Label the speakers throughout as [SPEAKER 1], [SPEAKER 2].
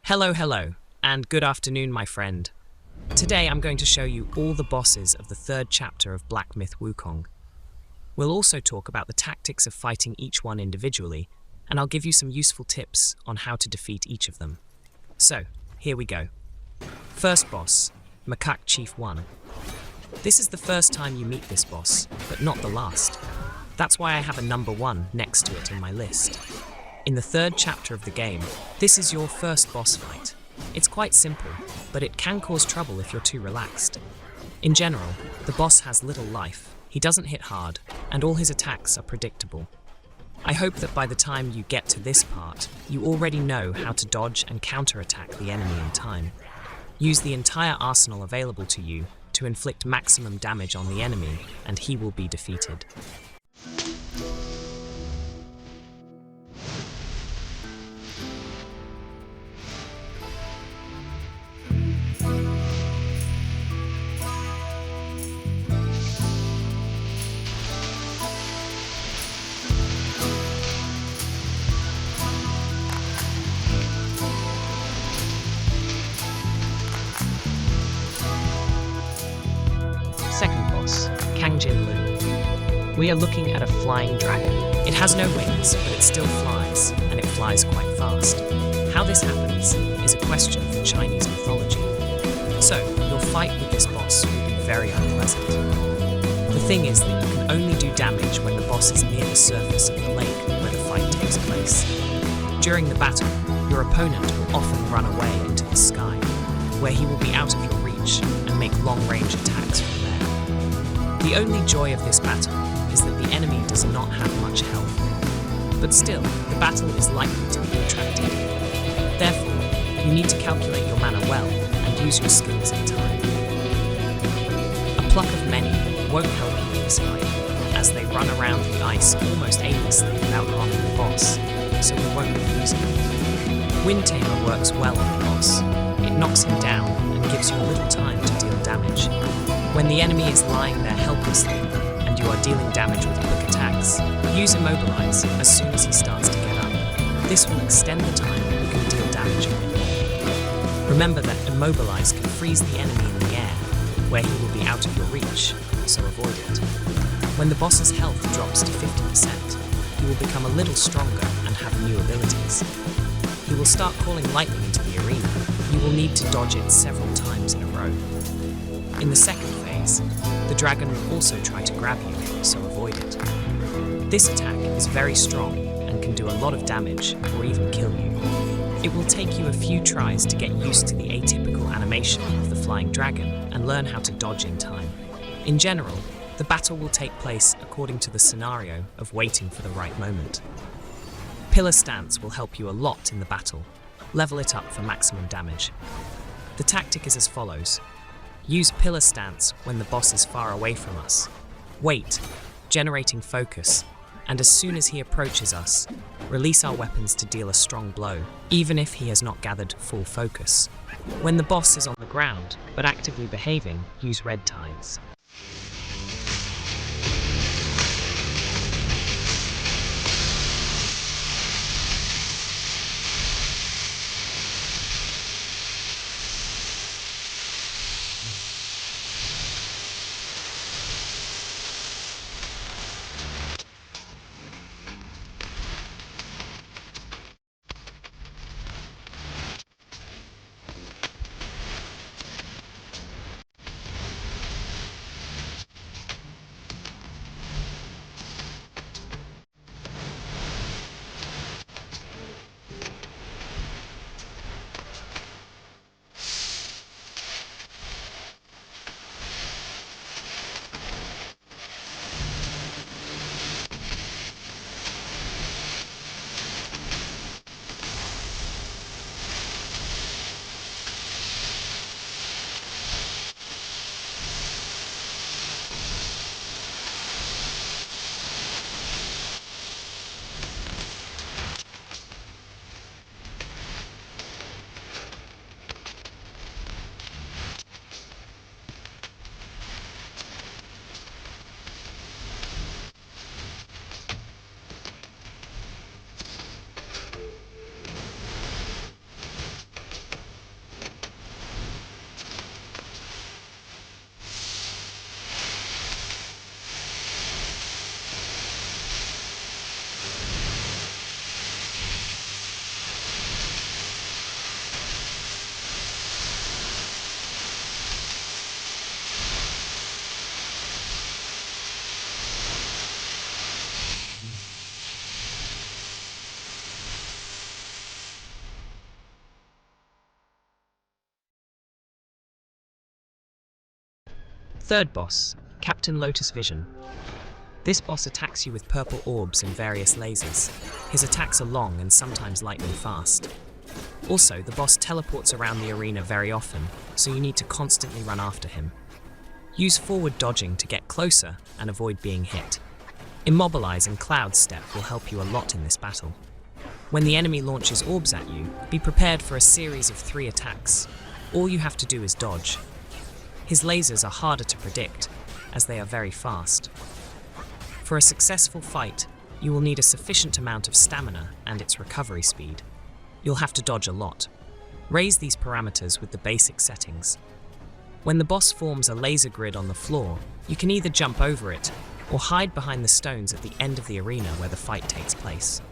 [SPEAKER 1] Hello, and good afternoon, my friend. Today I'm going to show you all the bosses of the third chapter of Black Myth Wukong. We'll also talk about the tactics of fighting each one individually, and I'll give you some useful tips on how to defeat each of them. So, here we go. First boss, Macaque Chief 1. This is the first time you meet this boss, but not the last. That's why I have a number 1 next to it in my list. In the third chapter of the game, this is your first boss fight. It's quite simple, but it can cause trouble if you're too relaxed. In general, the boss has little life, he doesn't hit hard, and all his attacks are predictable. I hope that by the time you get to this part, you already know how to dodge and counterattack the enemy in time. Use the entire arsenal available to you to inflict maximum damage on the enemy, and he will be defeated. Second boss, Kang-Jin. We are looking at a flying dragon. It has no wings, but it still flies, and it flies quite fast. How this happens is a question for Chinese mythology. So, your fight with this boss will be very unpleasant. The thing is that you can only do damage when the boss is near the surface of the lake where the fight takes place. During the battle, your opponent will often run away into the sky, where he will be out of your reach and make long-range attacks from there. The only joy of this battle is that the enemy does not have much health. But still, the battle is likely to be protracted. Therefore, you need to calculate your mana well and use your skills in time. A pluck of many won't help you in this fight, as they run around the ice almost aimlessly without harming the boss, so we won't be losing. Wind Tamer works well on the boss. It knocks him down and gives you a little time to deal damage. When the enemy is lying there helplessly, and you are dealing damage with quick attacks, use Immobilize as soon as he starts to get up. This will extend the time you can deal damage on him. Remember that Immobilize can freeze the enemy in the air, where he will be out of your reach, so avoid it. When the boss's health drops to 50%, he will become a little stronger and have new abilities. He will start calling lightning into the arena. You will need to dodge it several times in a row. In the second phase, the dragon will also try to grab you, so avoid it. This attack is very strong and can do a lot of damage or even kill you. It will take you a few tries to get used to the atypical animation of the flying dragon and learn how to dodge in time. In general, the battle will take place according to the scenario of waiting for the right moment. Pillar Stance will help you a lot in the battle. Level it up for maximum damage. The tactic is as follows. Use Pillar Stance when the boss is far away from us. Wait, generating focus, and as soon as he approaches us, release our weapons to deal a strong blow, even if he has not gathered full focus. When the boss is on the ground, but actively behaving, use Red Tides. Third boss, Captain Lotus-Vision. This boss attacks you with purple orbs and various lasers. His attacks are long and sometimes lightning fast. Also, the boss teleports around the arena very often, so you need to constantly run after him. Use forward dodging to get closer and avoid being hit. Immobilize and Cloud Step will help you a lot in this battle. When the enemy launches orbs at you, be prepared for a series of 3 attacks. All you have to do is dodge. His lasers are harder to predict, as they are very fast. For a successful fight, you will need a sufficient amount of stamina and its recovery speed. You'll have to dodge a lot. Raise these parameters with the basic settings. When the boss forms a laser grid on the floor, you can either jump over it or hide behind the stones at the end of the arena where the fight takes place.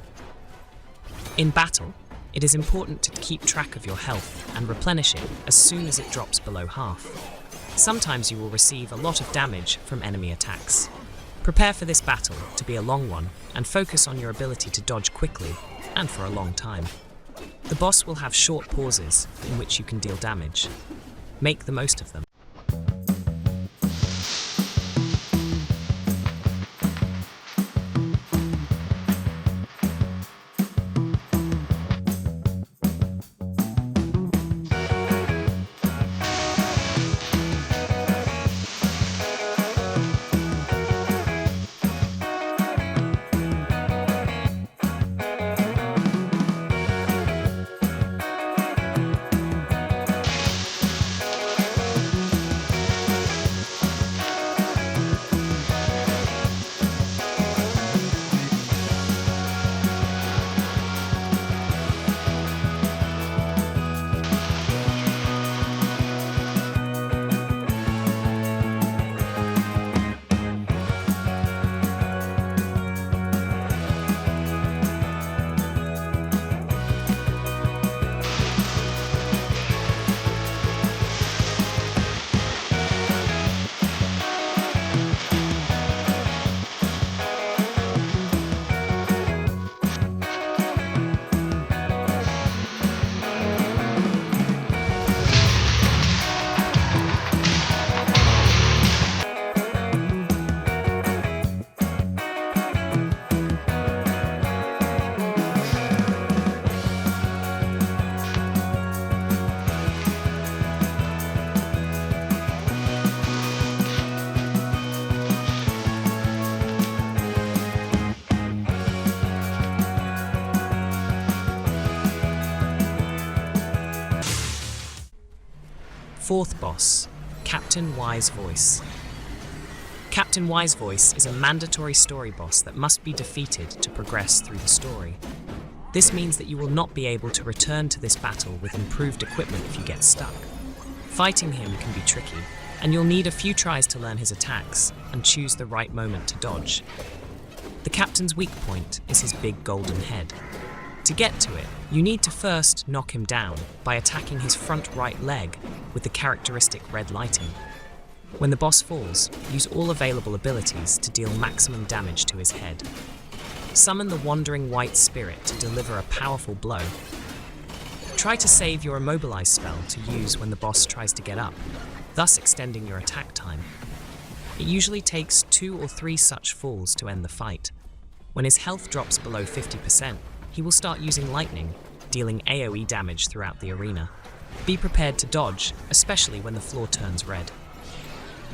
[SPEAKER 1] In battle, it is important to keep track of your health and replenish it as soon as it drops below half. Sometimes you will receive a lot of damage from enemy attacks. Prepare for this battle to be a long one and focus on your ability to dodge quickly and for a long time. The boss will have short pauses in which you can deal damage. Make the most of them. Fourth boss, Captain Wise Voice. Captain Wise Voice is a mandatory story boss that must be defeated to progress through the story. This means that you will not be able to return to this battle with improved equipment if you get stuck. Fighting him can be tricky, and you'll need a few tries to learn his attacks and choose the right moment to dodge. The captain's weak point is his big golden head. To get to it, you need to first knock him down by attacking his front right leg with the characteristic red lighting. When the boss falls, use all available abilities to deal maximum damage to his head. Summon the Wandering White Spirit to deliver a powerful blow. Try to save your Immobilize spell to use when the boss tries to get up, thus extending your attack time. It usually takes 2 or 3 such falls to end the fight. When his health drops below 50%, he will start using lightning, dealing AoE damage throughout the arena. Be prepared to dodge, especially when the floor turns red.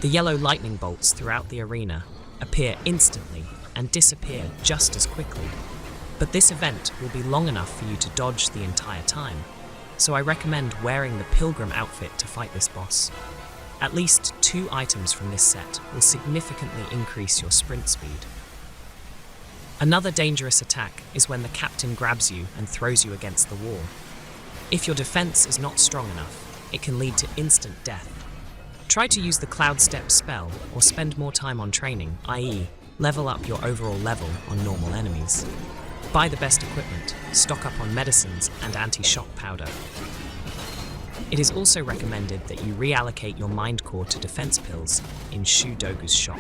[SPEAKER 1] The yellow lightning bolts throughout the arena appear instantly and disappear just as quickly. But this event will be long enough for you to dodge the entire time, so I recommend wearing the Pilgrim outfit to fight this boss. At least 2 items from this set will significantly increase your sprint speed. Another dangerous attack is when the captain grabs you and throws you against the wall. If your defense is not strong enough, it can lead to instant death. Try to use the Cloud Step spell or spend more time on training, i.e., level up your overall level on normal enemies. Buy the best equipment, stock up on medicines and anti-shock powder. It is also recommended that you reallocate your mind core to defense pills in Shu Dogu's shop.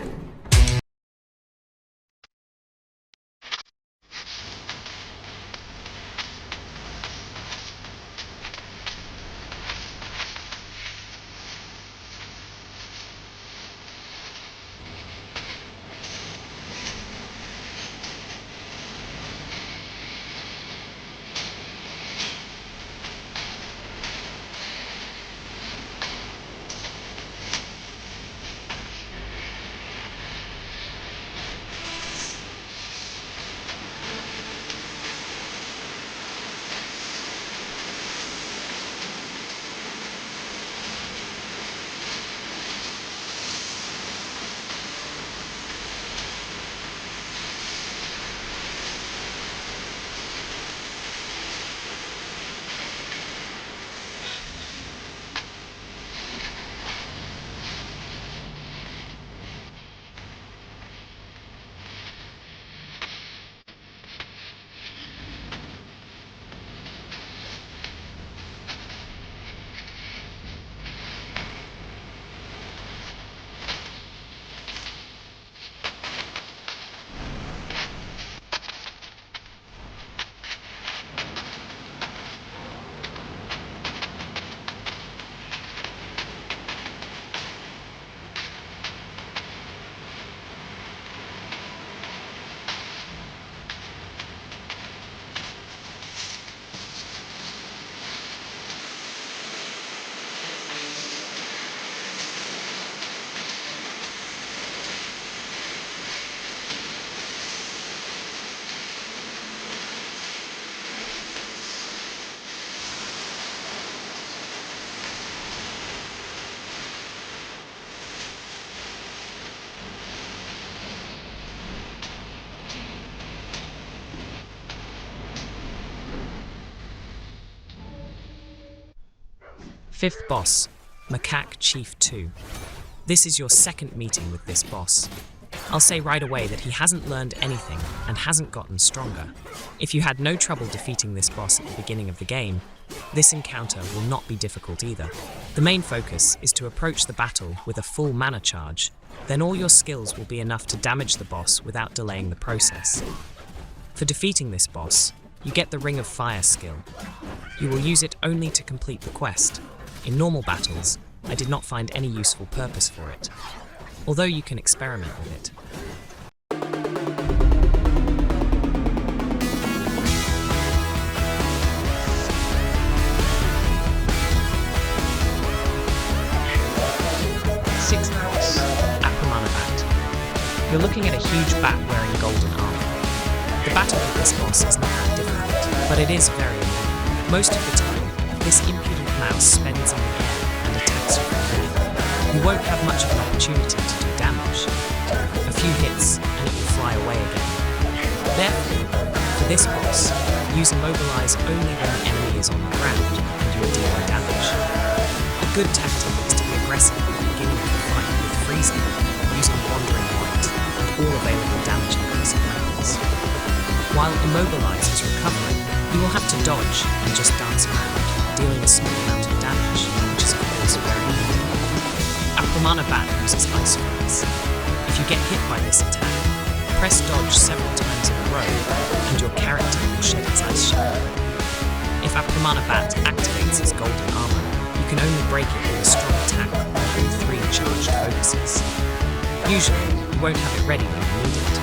[SPEAKER 1] Fifth boss, Macaque Chief 2. This is your second meeting with this boss. I'll say right away that he hasn't learned anything and hasn't gotten stronger. If you had no trouble defeating this boss at the beginning of the game, this encounter will not be difficult either. The main focus is to approach the battle with a full mana charge, then all your skills will be enough to damage the boss without delaying the process. For defeating this boss, you get the Ring of Fire skill. You will use it only to complete the quest. In normal battles, I did not find any useful purpose for it, although you can experiment with it. Sixth boss, Apramana Bat. You're looking at a huge bat wearing golden armor. The battle with this boss is not that difficult, but it is very annoying. Most of the time, this impudent mouse spins in the air and attacks you from there. You won't have much of an opportunity to do damage. A few hits and it will fly away again. Therefore, for this boss, use Immobilize only when the enemy is on the ground and you are dealing damage. A good tactic is to be aggressive at the beginning of the fight with freezing, using Wandering Light and all available damage increasing weapons. While Immobilize is recovering, you will have to dodge and just dance around, dealing a small amount of damage, which is of course very important. Apramana Bat uses Ice Freeze. If you get hit by this attack, press dodge several times in a row, and your character will shed its ice shell. If Apramana Bat activates his golden armor, you can only break it with a strong attack with 3 charged focuses. Usually, you won't have it ready when you need it,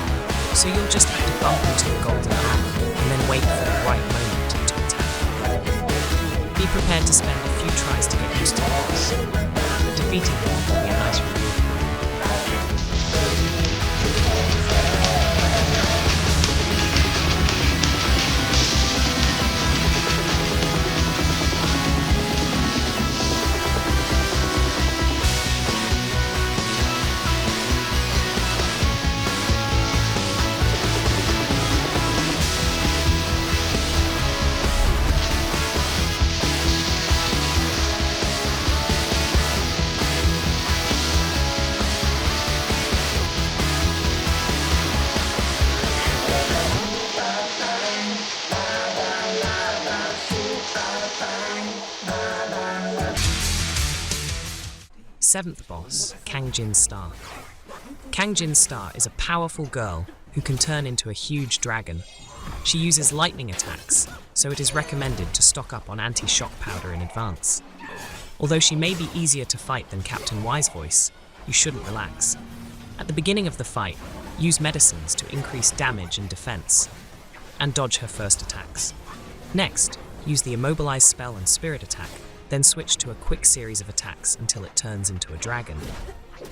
[SPEAKER 1] so you'll just have to bump into the golden armor and then wait for the right moment to attack. Be prepared to spend a few tries to get used to the boss, but defeating him will be a nice reward. Seventh boss, Kang-Jin Star. Kang-Jin Star is a powerful girl who can turn into a huge dragon. She uses lightning attacks, so it is recommended to stock up on anti-shock powder in advance. Although she may be easier to fight than Captain Wisevoice, you shouldn't relax. At the beginning of the fight, use medicines to increase damage and defense, and dodge her first attacks. Next, use the Immobilize spell and Spirit attack, then switch to a quick series of attacks until it turns into a dragon.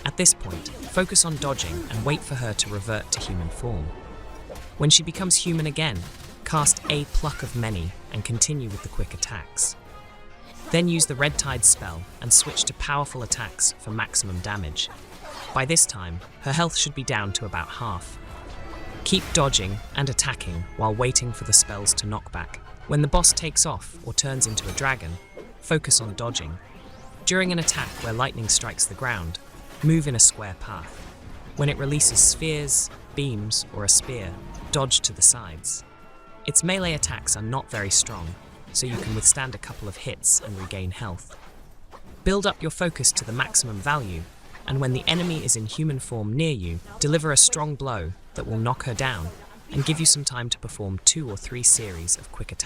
[SPEAKER 1] At this point, focus on dodging and wait for her to revert to human form. When she becomes human again, cast a Pluck of Many and continue with the quick attacks. Then use the Red Tide spell and switch to powerful attacks for maximum damage. By this time, her health should be down to about half. Keep dodging and attacking while waiting for the spells to knock back. When the boss takes off or turns into a dragon, focus on dodging. During an attack where lightning strikes the ground, move in a square path. When it releases spheres, beams, or a spear, dodge to the sides. Its melee attacks are not very strong, so you can withstand a couple of hits and regain health. Build up your focus to the maximum value, and when the enemy is in human form near you, deliver a strong blow that will knock her down and give you some time to perform 2 or 3 series of quick attacks.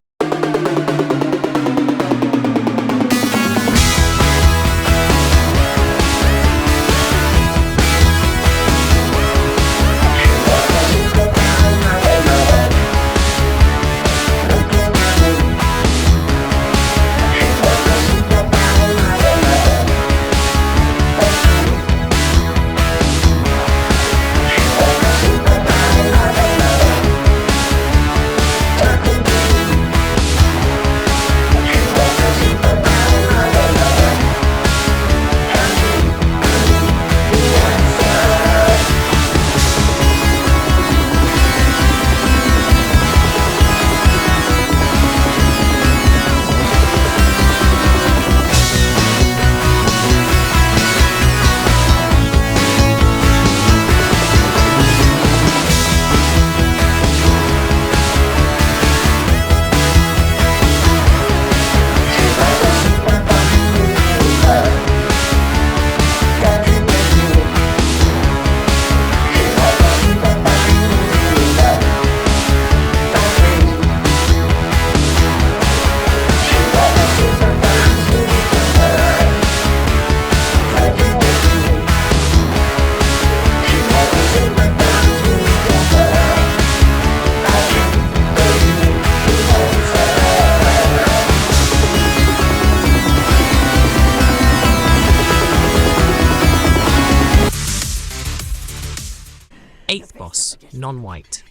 [SPEAKER 1] boss, Non-White.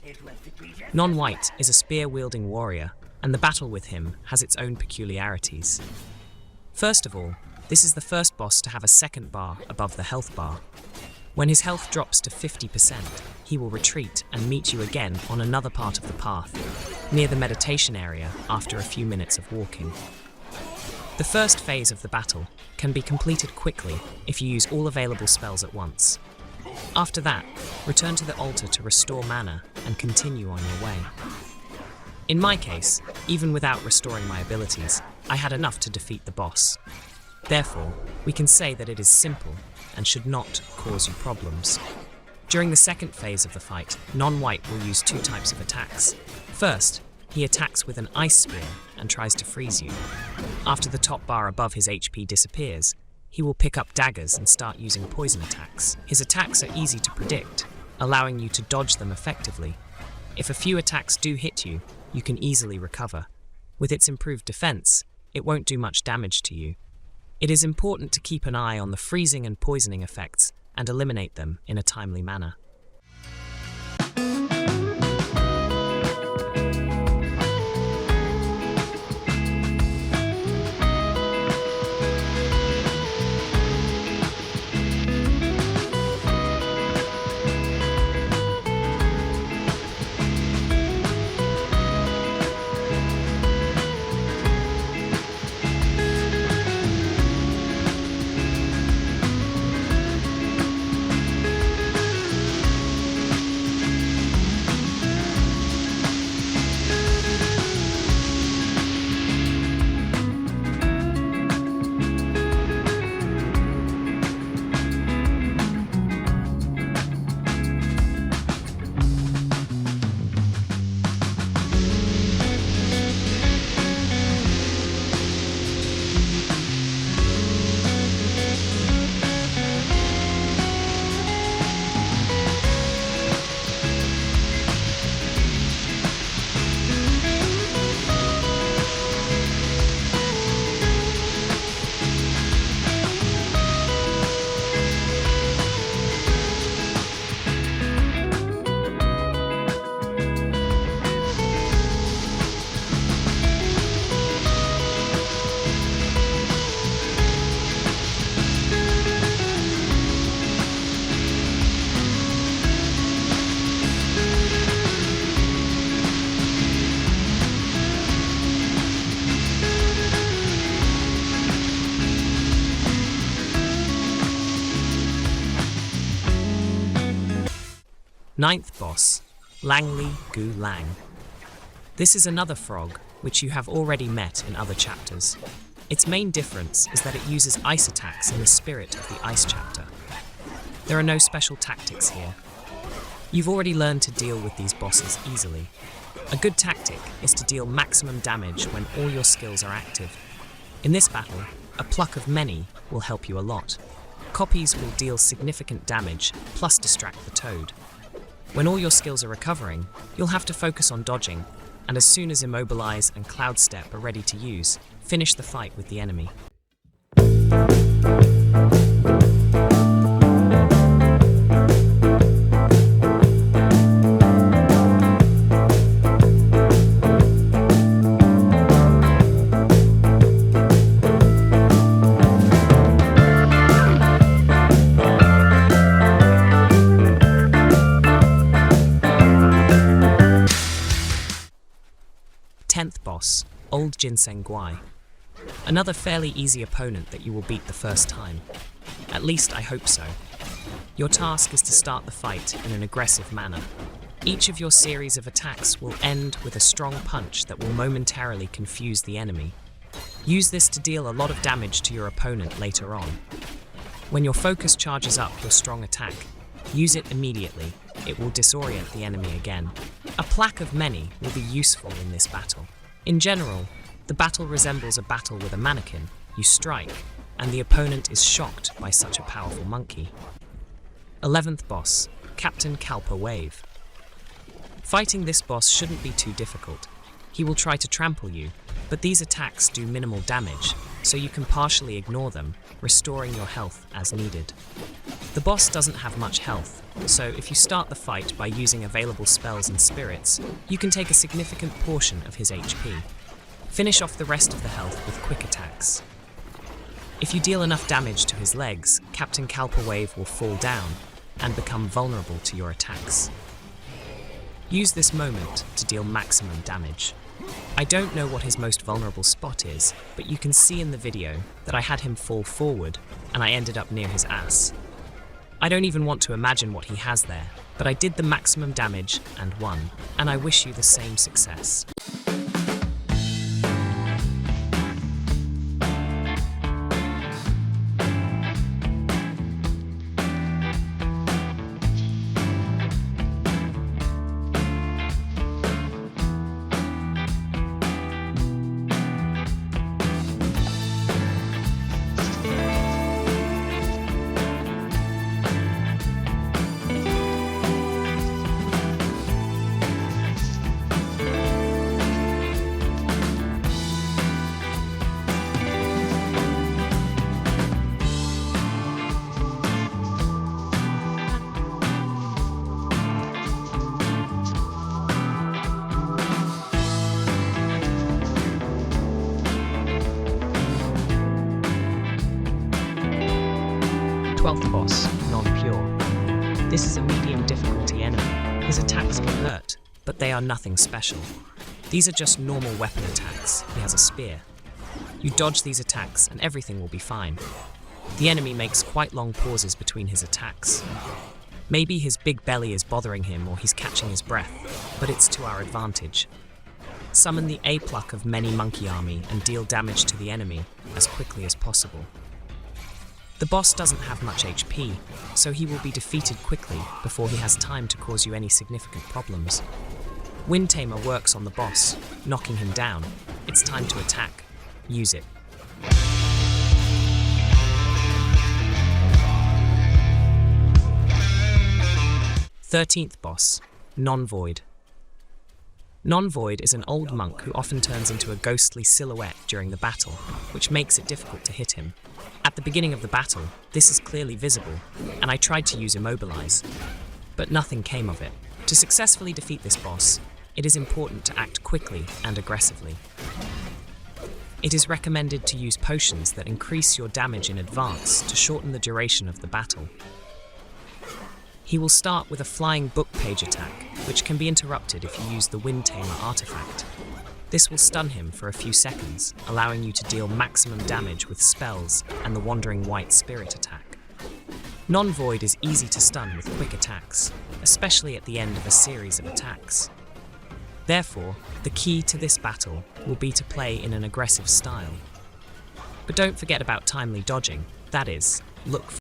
[SPEAKER 1] Non-White is a spear-wielding warrior, and the battle with him has its own peculiarities. First of all, this is the first boss to have a second bar above the health bar. When his health drops to 50%, he will retreat and meet you again on another part of the path, near the meditation area after a few minutes of walking. The first phase of the battle can be completed quickly if you use all available spells at once. After that, return to the altar to restore mana and continue on your way. In my case, even without restoring my abilities, I had enough to defeat the boss. Therefore, we can say that it is simple and should not cause you problems. During the second phase of the fight, Non-White will use two types of attacks. First, he attacks with an ice spear and tries to freeze you. After the top bar above his HP disappears, he will pick up daggers and start using poison attacks. His attacks are easy to predict, allowing you to dodge them effectively. If a few attacks do hit you, you can easily recover. With its improved defense, it won't do much damage to you. It is important to keep an eye on the freezing and poisoning effects and eliminate them in a timely manner. Ninth boss, Lang-Li-Guhh-Lang. This is another frog, which you have already met in other chapters. Its main difference is that it uses ice attacks in the spirit of the ice chapter. There are no special tactics here. You've already learned to deal with these bosses easily. A good tactic is to deal maximum damage when all your skills are active. In this battle, a pluck of many will help you a lot. Copies will deal significant damage, plus distract the toad. When all your skills are recovering, you'll have to focus on dodging, and as soon as Immobilize and Cloud Step are ready to use, finish the fight with the enemy. Tenth boss, Old Ginseng Guai. Another fairly easy opponent that you will beat the first time. At least I hope so. Your task is to start the fight in an aggressive manner. Each of your series of attacks will end with a strong punch that will momentarily confuse the enemy. Use this to deal a lot of damage to your opponent later on. When your focus charges up your strong attack, use it immediately. It will disorient the enemy again. A plaque of many will be useful in this battle. In general, the battle resembles a battle with a mannequin. You strike, and the opponent is shocked by such a powerful monkey. 11th boss, Captain Kalpa-Wave. Fighting this boss shouldn't be too difficult. He will try to trample you, but these attacks do minimal damage, so you can partially ignore them, restoring your health as needed. The boss doesn't have much health, so if you start the fight by using available spells and spirits, you can take a significant portion of his HP. Finish off the rest of the health with quick attacks. If you deal enough damage to his legs, Captain Kalpa-Wave will fall down and become vulnerable to your attacks. Use this moment to deal maximum damage. I don't know what his most vulnerable spot is, but you can see in the video that I had him fall forward and I ended up near his ass. I don't even want to imagine what he has there, but I did the maximum damage and won, and I wish you the same success. Twelfth boss, non-pure. This is a medium difficulty enemy. His attacks can hurt, but they are nothing special. These are just normal weapon attacks. He has a spear. You dodge these attacks and everything will be fine. The enemy makes quite long pauses between his attacks. Maybe his big belly is bothering him or he's catching his breath, but it's to our advantage. Summon the A-pluck of many monkey army and deal damage to the enemy as quickly as possible. The boss doesn't have much HP, so he will be defeated quickly before he has time to cause you any significant problems. Wind Tamer works on the boss, knocking him down. It's time to attack. Use it. Thirteenth boss, Non-Void. Non-Void is an old monk who often turns into a ghostly silhouette during the battle, which makes it difficult to hit him. At the beginning of the battle, this is clearly visible, and I tried to use Immobilize, but nothing came of it. To successfully defeat this boss, it is important to act quickly and aggressively. It is recommended to use potions that increase your damage in advance to shorten the duration of the battle. He will start with a flying book page attack, which can be interrupted if you use the Wind Tamer artifact. This will stun him for a few seconds, allowing you to deal maximum damage with spells and the Wandering White Spirit attack. Non-Void is easy to stun with quick attacks, especially at the end of a series of attacks. Therefore, the key to this battle will be to play in an aggressive style. But don't forget about timely dodging, that is, look for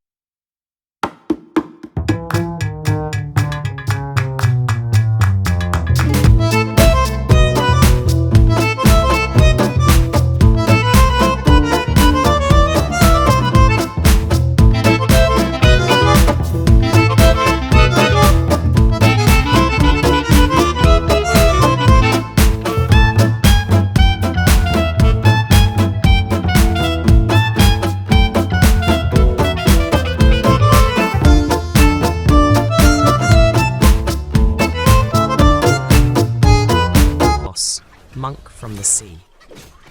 [SPEAKER 1] Monk from the Sea.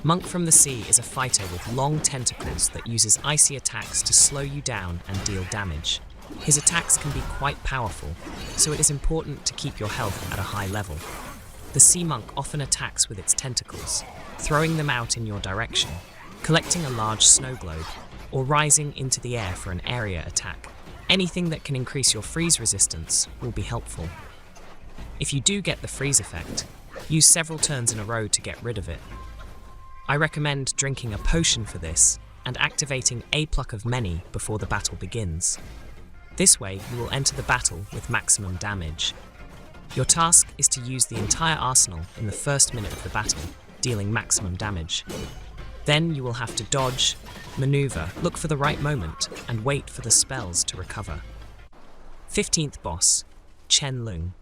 [SPEAKER 1] Monk from the Sea is a fighter with long tentacles that uses icy attacks to slow you down and deal damage. His attacks can be quite powerful, so it is important to keep your health at a high level. The Sea Monk often attacks with its tentacles, throwing them out in your direction, collecting a large snow globe, or rising into the air for an area attack. Anything that can increase your freeze resistance will be helpful. If you do get the freeze effect, use several turns in a row to get rid of it. I recommend drinking a potion for this and activating a pluck of many before the battle begins. This way you will enter the battle with maximum damage. Your task is to use the entire arsenal in the first minute of the battle, dealing maximum damage. Then you will have to dodge, maneuver, look for the right moment, and wait for the spells to recover. 15th boss, Chen.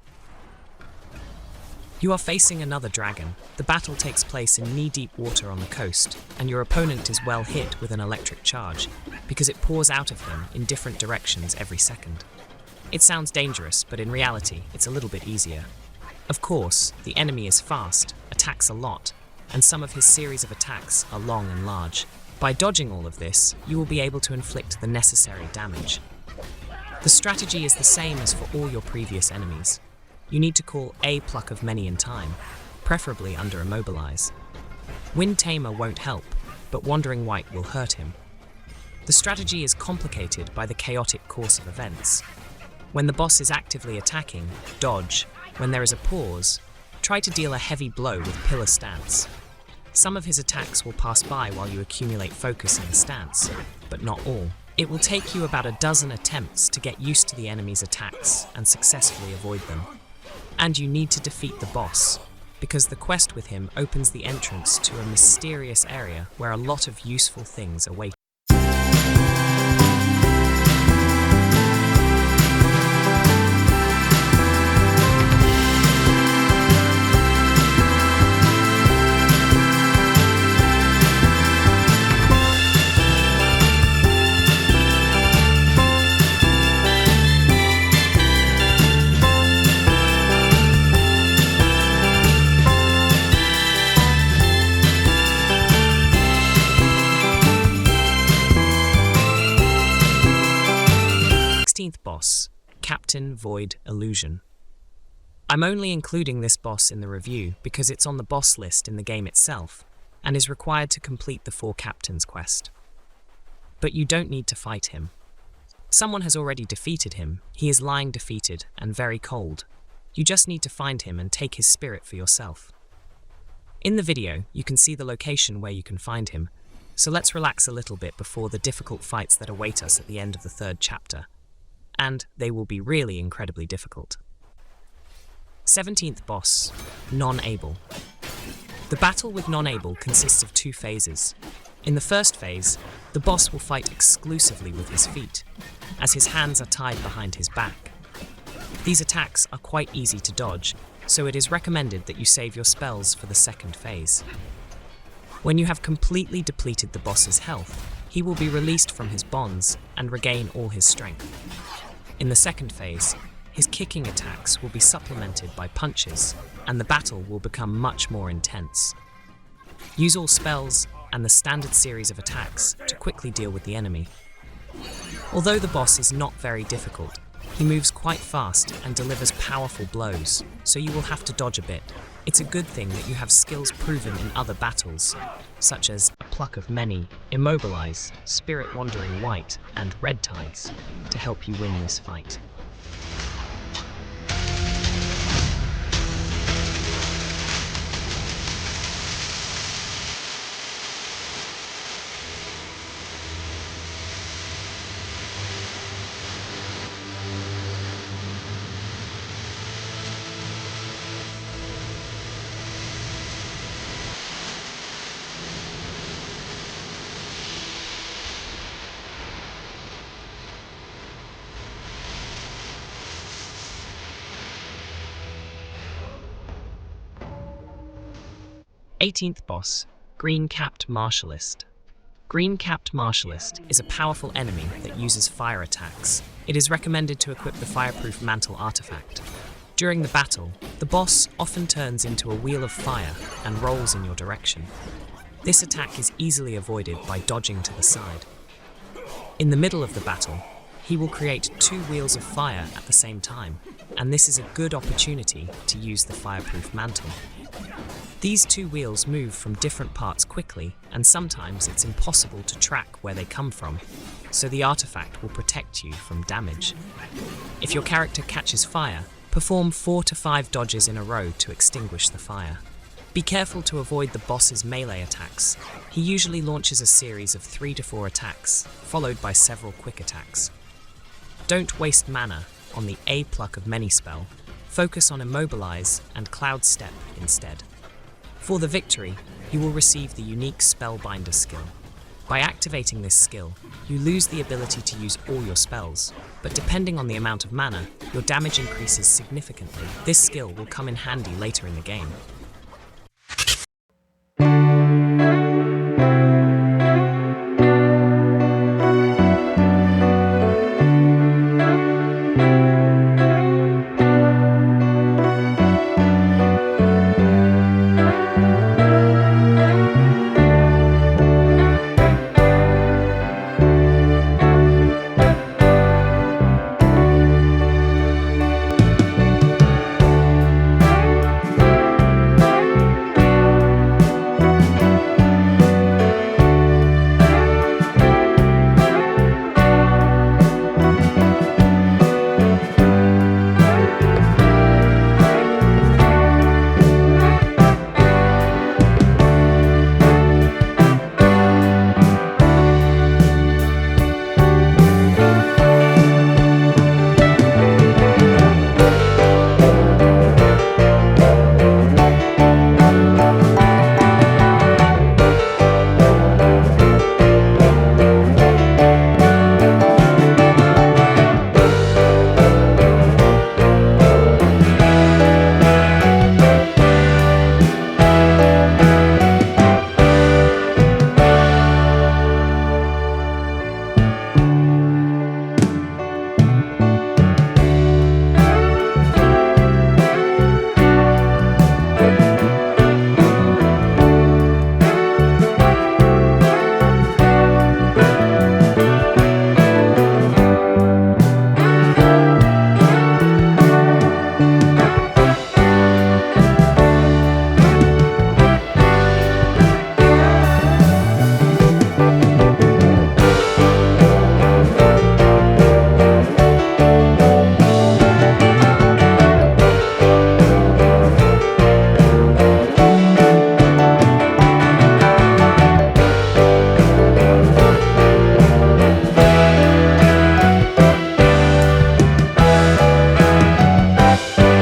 [SPEAKER 1] You are facing another dragon. The battle takes place in knee-deep water on the coast, and your opponent is well hit with an electric charge, because it pours out of him in different directions every second. It sounds dangerous, but in reality, it's a little bit easier. Of course, the enemy is fast, attacks a lot, and some of his series of attacks are long and large. By dodging all of this, you will be able to inflict the necessary damage. The strategy is the same as for all your previous enemies. You need to call a pluck of many in time, preferably under Immobilize. Wind Tamer won't help, but Wandering White will hurt him. The strategy is complicated by the chaotic course of events. When the boss is actively attacking, dodge. When there is a pause, try to deal a heavy blow with Pillar Stance. Some of his attacks will pass by while you accumulate focus in the stance, but not all. It will take you about a dozen attempts to get used to the enemy's attacks and successfully avoid them. And you need to defeat the boss, because the quest with him opens the entrance to a mysterious area where a lot of useful things await. Boss, Captain Void Illusion. I'm only including this boss in the review because it's on the boss list in the game itself and is required to complete the 4 Captains quest. But you don't need to fight him. Someone has already defeated him. He is lying defeated and very cold. You just need to find him and take his spirit for yourself. In the video, you can see the location where you can find him, so let's relax a little bit before the difficult fights that await us at the end of the 3rd chapter. And they will be really incredibly difficult. 17th boss, Non-Able. The battle with Non-Able consists of 2 phases. In the first phase, the boss will fight exclusively with his feet, as his hands are tied behind his back. These attacks are quite easy to dodge, so it is recommended that you save your spells for the 2nd phase. When you have completely depleted the boss's health, he will be released from his bonds and regain all his strength. In the 2nd phase, his kicking attacks will be supplemented by punches, and the battle will become much more intense. Use all spells and the standard series of attacks to quickly deal with the enemy. Although the boss is not very difficult, he moves quite fast and delivers powerful blows, so you will have to dodge a bit. It's a good thing that you have skills proven in other battles, such as a pluck of many, Immobilize, Spirit Wandering White, and Red Tides, to help you win this fight. Eighteenth boss, Green-Capped Martialist. Green-Capped Martialist is a powerful enemy that uses fire attacks. It is recommended to equip the Fireproof Mantle artifact. During the battle, the boss often turns into a wheel of fire and rolls in your direction. This attack is easily avoided by dodging to the side. In the middle of the battle, he will create 2 wheels of fire at the same time, and this is a good opportunity to use the Fireproof Mantle. These 2 wheels move from different parts quickly, and sometimes it's impossible to track where they come from, so the artifact will protect you from damage. If your character catches fire, perform 4 to 5 dodges in a row to extinguish the fire. Be careful to avoid the boss's melee attacks. He usually launches a series of 3 to 4 attacks, followed by several quick attacks. Don't waste mana on the A Pluck of Many spell. Focus on Immobilize and Cloud Step instead. For the victory, you will receive the unique Spellbinder skill. By activating this skill, you lose the ability to use all your spells, but depending on the amount of mana, your damage increases significantly. This skill will come in handy later in the game.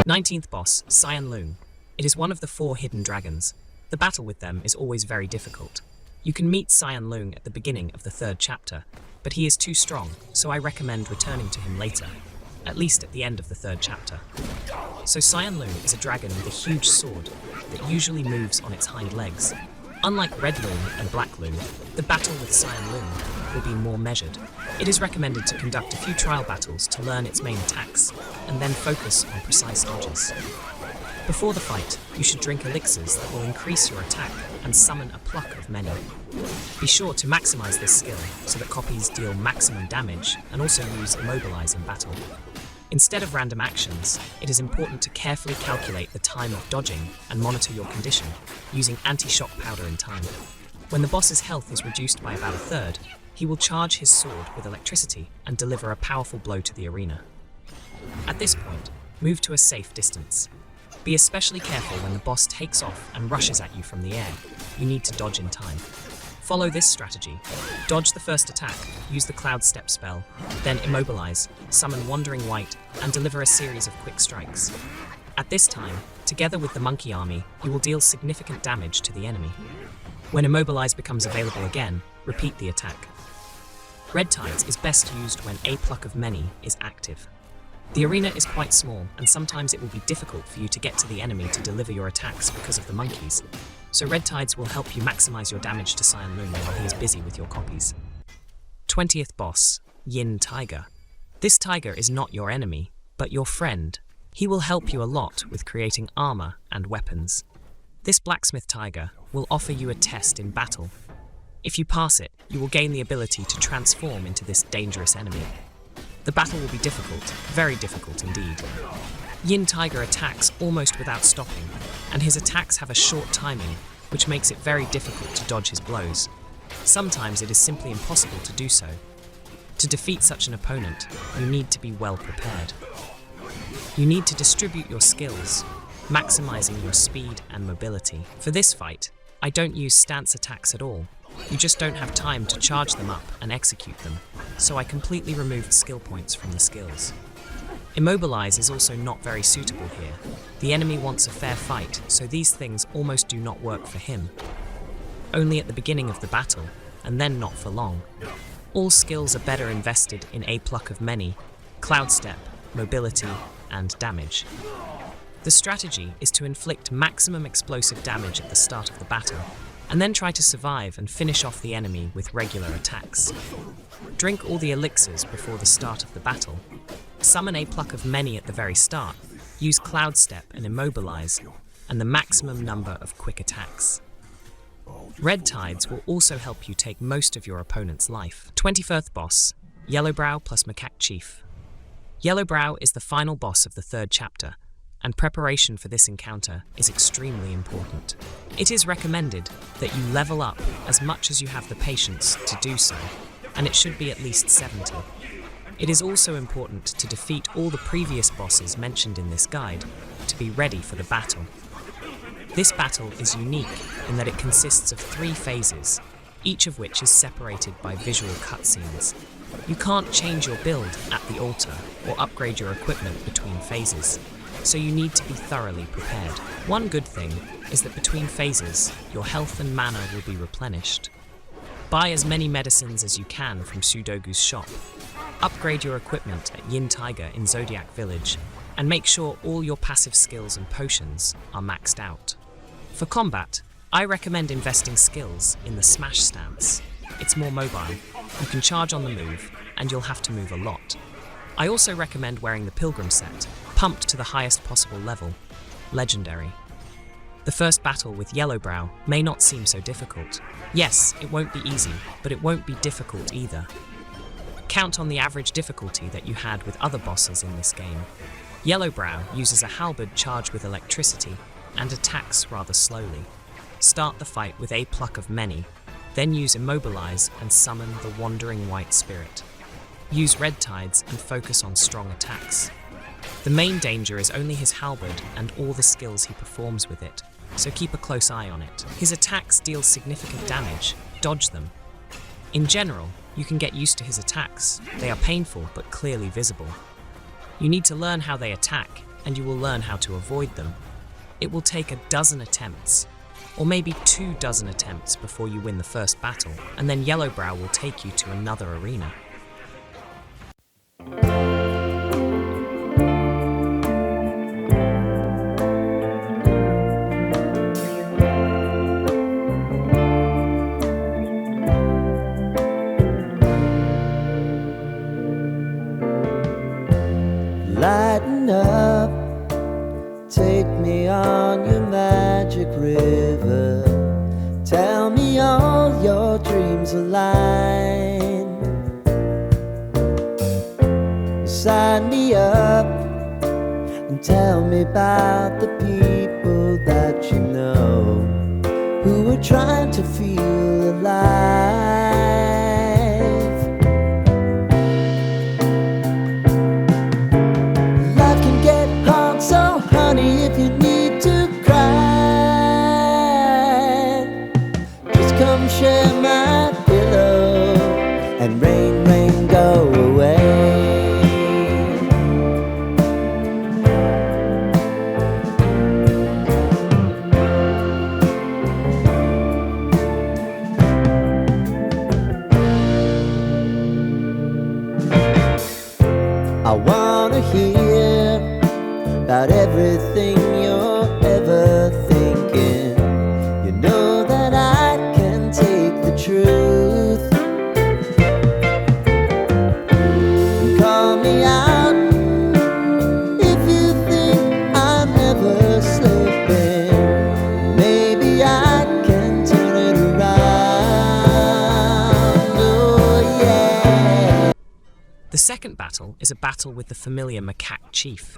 [SPEAKER 1] Nineteenth boss, Cyan Loong. It is one of the 4 hidden dragons. The battle with them is always very difficult. You can meet Cyan Loong at the beginning of the 3rd chapter, but he is too strong, so I recommend returning to him later, at least at the end of the 3rd chapter. So Cyan Loong is a dragon with a huge sword that usually moves on its hind legs. Unlike Red Loong and Black Loong, the battle with Cyan Loong will be more measured. It is recommended to conduct a few trial battles to learn its main attacks, and then focus on precise dodges. Before the fight, you should drink elixirs that will increase your attack and summon a pluck of many. Be sure to maximize this skill so that copies deal maximum damage and also use Immobilize in battle. Instead of random actions, it is important to carefully calculate the time of dodging and monitor your condition, using anti-shock powder in time. When the boss's health is reduced by about a third, he will charge his sword with electricity and deliver a powerful blow to the arena. At this point, move to a safe distance. Be especially careful when the boss takes off and rushes at you from the air. You need to dodge in time. Follow this strategy. Dodge the first attack, use the Cloud Step spell, then immobilize, summon Wandering White, and deliver a series of quick strikes. At this time, together with the Monkey Army, you will deal significant damage to the enemy. When Immobilize becomes available again, repeat the attack. Red Tides is best used when a pluck of many is active. The arena is quite small, and sometimes it will be difficult for you to get to the enemy to deliver your attacks because of the monkeys. So Red Tides will help you maximize your damage to Cyan Loong while he is busy with your copies. 20th boss, Yin Tiger. This tiger is not your enemy, but your friend. He will help you a lot with creating armor and weapons. This blacksmith tiger will offer you a test in battle. If you pass it, you will gain the ability to transform into this dangerous enemy. The battle will be difficult, very difficult indeed. Yin Tiger attacks almost without stopping, and his attacks have a short timing, which makes it very difficult to dodge his blows. Sometimes it is simply impossible to do so. To defeat such an opponent, you need to be well prepared. You need to distribute your skills, maximizing your speed and mobility. For this fight, I don't use stance attacks at all. You just don't have time to charge them up and execute them, so I completely removed skill points from the skills. Immobilize is also not very suitable here. The enemy wants a fair fight, so these things almost do not work for him. Only at the beginning of the battle, and then not for long. All skills are better invested in a pluck of many, cloud step, mobility, and damage. The strategy is to inflict maximum explosive damage at the start of the battle, and then try to survive and finish off the enemy with regular attacks. Drink all the elixirs before the start of the battle. Summon a pluck of many at the very start. Use Cloud Step and Immobilize, and the maximum number of quick attacks. Red Tides will also help you take most of your opponent's life. 21st boss, Yellowbrow plus Macaque Chief. Yellowbrow is the final boss of the 3rd chapter, and preparation for this encounter is extremely important. It is recommended that you level up as much as you have the patience to do so, and it should be at least 70. It is also important to defeat all the previous bosses mentioned in this guide to be ready for the battle. This battle is unique in that it consists of 3 phases, each of which is separated by visual cutscenes. You can't change your build at the altar or upgrade your equipment between phases, so you need to be thoroughly prepared. One good thing is that between phases, your health and mana will be replenished. Buy as many medicines as you can from Sudogu's shop. Upgrade your equipment at Yin Tiger in Zodiac Village, and make sure all your passive skills and potions are maxed out. For combat, I recommend investing skills in the Smash stance. It's more mobile, you can charge on the move, and you'll have to move a lot. I also recommend wearing the Pilgrim set, pumped to the highest possible level, Legendary. The first battle with Yellowbrow may not seem so difficult. Yes, it won't be easy, but it won't be difficult either. Count on the average difficulty that you had with other bosses in this game. Yellowbrow uses a halberd charged with electricity and attacks rather slowly. Start the fight with a pluck of many, then use Immobilize and summon the Wandering White Spirit. Use Red Tides and focus on strong attacks. The main danger is only his halberd and all the skills he performs with it, so keep a close eye on it. His attacks deal significant damage, dodge them. In general, you can get used to his attacks. They are painful but clearly visible. You need to learn how they attack, and you will learn how to avoid them. It will take a dozen attempts, or maybe 2 dozen attempts before you win the first battle, and then Yellowbrow will take you to another arena.
[SPEAKER 2] Lighten up, take me on your magic river. Tell me all your dreams align. Sign me up and tell me about the people that you know who are trying to feel alive. So honey, if you need to cry, just come share my pillow and rain, rain, go away. I wanna hear about everything you're ever thinking. You know that I can take the truth. Call me out if you think I'm ever slipping. Maybe I can turn it around. Oh yeah.
[SPEAKER 1] The second battle is a battle with the familiar Macaque Chief.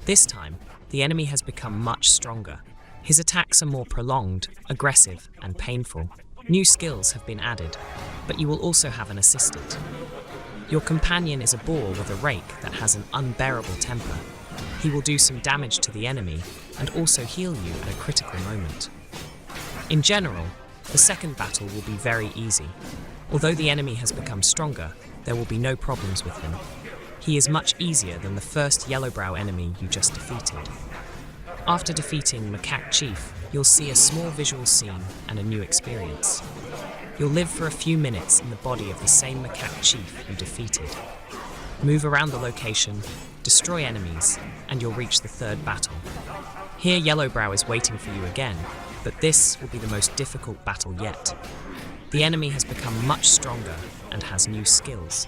[SPEAKER 1] This time, the enemy has become much stronger. His attacks are more prolonged, aggressive, and painful. New skills have been added, but you will also have an assistant. Your companion is a boar with a rake that has an unbearable temper. He will do some damage to the enemy and also heal you at a critical moment. In general, the second battle will be very easy. Although the enemy has become stronger, there will be no problems with him. He is much easier than the first Yellowbrow enemy you just defeated. After defeating Macaque Chief, you'll see a small visual scene and a new experience. You'll live for a few minutes in the body of the same macaque chief you defeated. Move around the location, destroy enemies, and you'll reach the third battle. Here Yellowbrow is waiting for you again, but this will be the most difficult battle yet. The enemy has become much stronger and has new skills.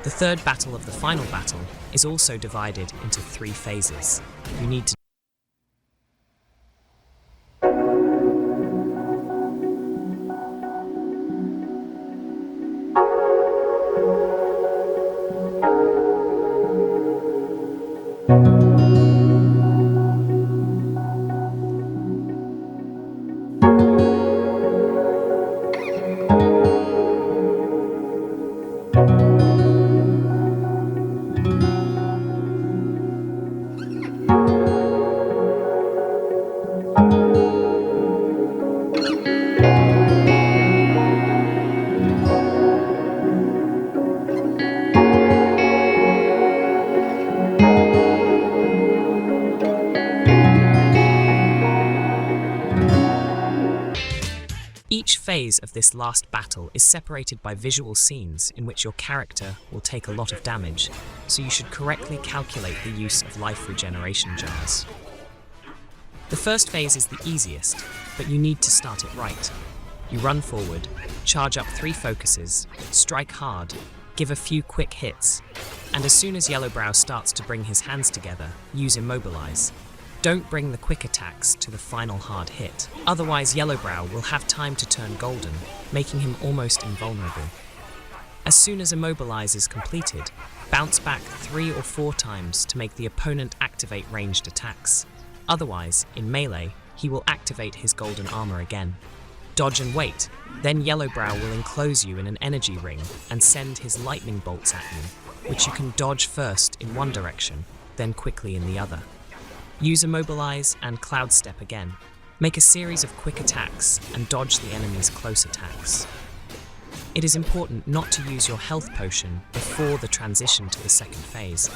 [SPEAKER 1] The third battle of the final battle is also divided into 3 phases. You need to Each phase of this last battle is separated by visual scenes in which your character will take a lot of damage, so you should correctly calculate the use of life regeneration jars. The first phase is the easiest, but you need to start it right. You run forward, charge up 3 focuses, strike hard, give a few quick hits, and as soon as Yellowbrow starts to bring his hands together, use Immobilize. Don't bring the quick attacks to the final hard hit, otherwise Yellowbrow will have time to turn golden, making him almost invulnerable. As soon as Immobilize is completed, bounce back 3 or 4 times to make the opponent activate ranged attacks. Otherwise, in melee, he will activate his golden armor again. Dodge and wait, then Yellowbrow will enclose you in an energy ring and send his lightning bolts at you, which you can dodge first in one direction, then quickly in the other. Use Immobilize and Cloud Step again. Make a series of quick attacks and dodge the enemy's close attacks. It is important not to use your health potion before the transition to the second phase.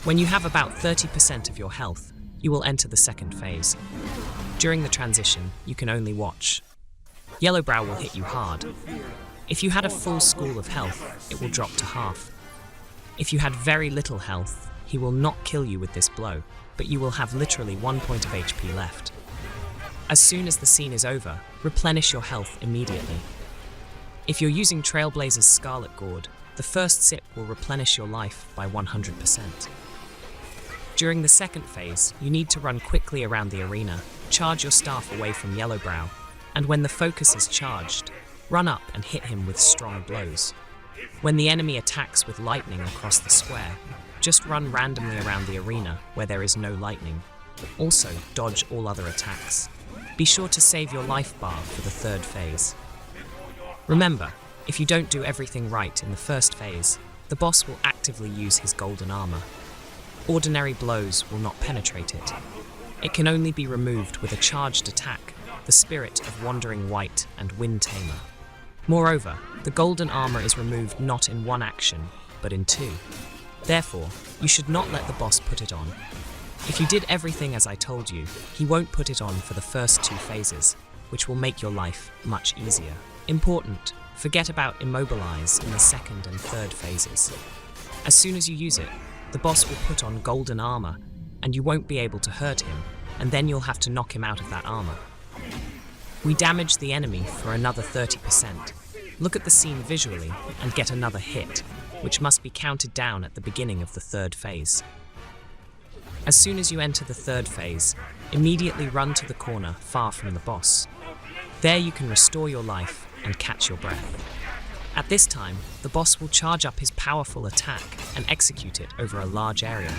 [SPEAKER 1] When you have about 30% of your health, you will enter the second phase. During the transition, you can only watch. Yellowbrow will hit you hard. If you had a full school of health, it will drop to half. If you had very little health, he will not kill you with this blow, but you will have literally 1 point of HP left. As soon as the scene is over, replenish your health immediately. If you're using Trailblazer's Scarlet Gourd, the first sip will replenish your life by 100%. During the second phase, you need to run quickly around the arena, charge your staff away from Yellowbrow, and when the focus is charged, run up and hit him with strong blows. When the enemy attacks with lightning across the square, just run randomly around the arena where there is no lightning. Also, dodge all other attacks. Be sure to save your life bar for the third phase. Remember, if you don't do everything right in the first phase, the boss will actively use his golden armor. Ordinary blows will not penetrate it. It can only be removed with a charged attack, the Spirit of Wandering White and Wind Tamer. Moreover, the golden armor is removed not in 1 action, but in 2. Therefore, you should not let the boss put it on. If you did everything as I told you, he won't put it on for the first 2 phases, which will make your life much easier. Important, forget about Immobilize in the second and third phases. As soon as you use it, the boss will put on golden armor, and you won't be able to hurt him, and then you'll have to knock him out of that armor. We damage the enemy for another 30%. Look at the scene visually and get another hit, which must be counted down at the beginning of the third phase. As soon as you enter the third phase, immediately run to the corner far from the boss. There you can restore your life and catch your breath. At this time, the boss will charge up his powerful attack and execute it over a large area.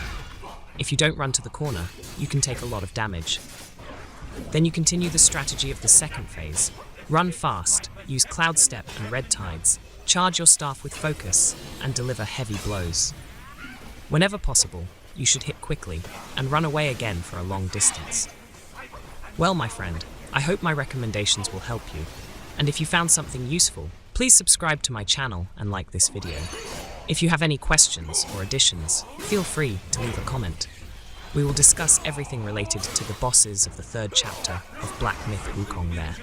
[SPEAKER 1] If you don't run to the corner, you can take a lot of damage. Then you continue the strategy of the second phase. Run fast, use Cloud Step and Red Tides, charge your staff with focus, and deliver heavy blows. Whenever possible, you should hit quickly and run away again for a long distance. Well, my friend, I hope my recommendations will help you, and if you found something useful, please subscribe to my channel and like this video. If you have any questions or additions, feel free to leave a comment. We will discuss everything related to the bosses of the third chapter of Black Myth Wukong there.